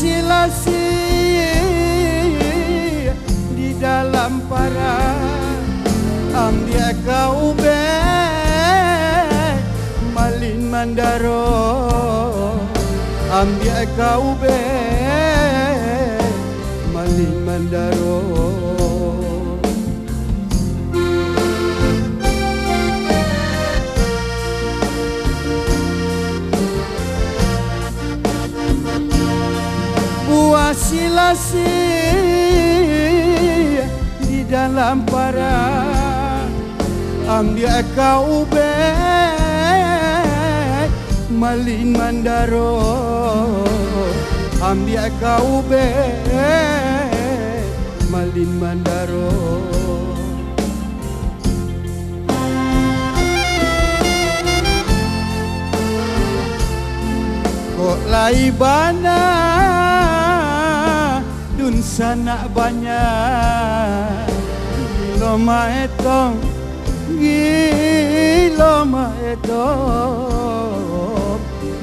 Buasilasi di dalam para ambil kau be malin mandaro ambil kau be malin mandaro. Buasilasi di dalam para ambil kau be malin mandaro ambil kau be malin mandaro. Kok lai bana dun sana banyak gilo maetong gilo maetong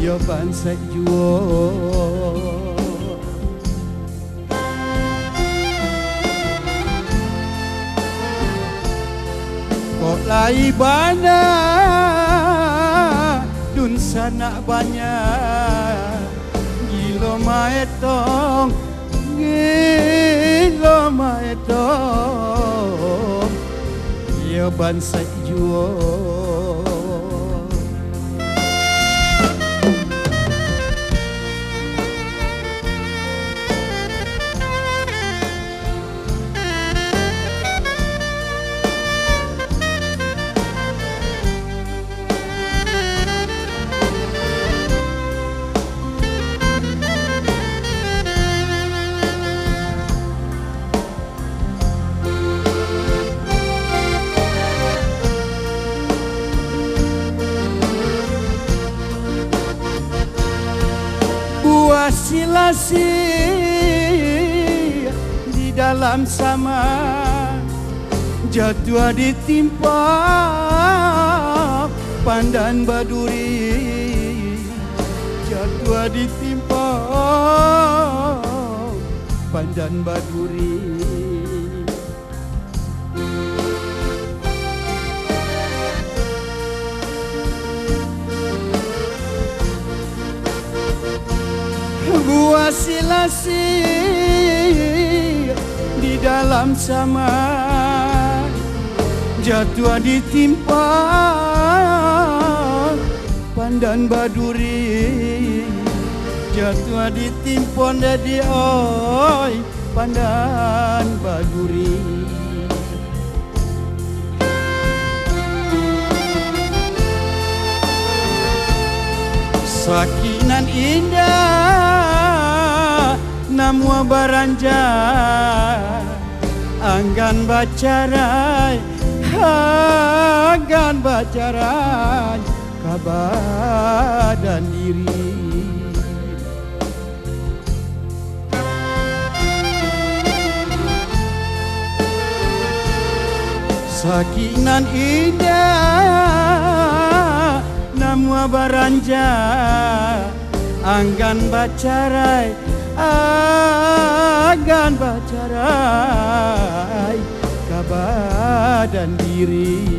yo bansai juo. Kok lai bana dun sana banyak gilo maetong gilo maetong yo bansai juo. Buasilasi di dalam sama jatuh ditimpa pandan baduri jatuh ditimpa pandan baduri. Buasilasi di dalam sama jatuh ditimpa pandan baduri jatuh ditimpa dedi oi pandan baduri. Sakinan indah namua baranja anggan bacarai anggan bacarai kabadan diri. Sakinan indah namua baranja anggan bacarai anggan bacarai kabadan diri.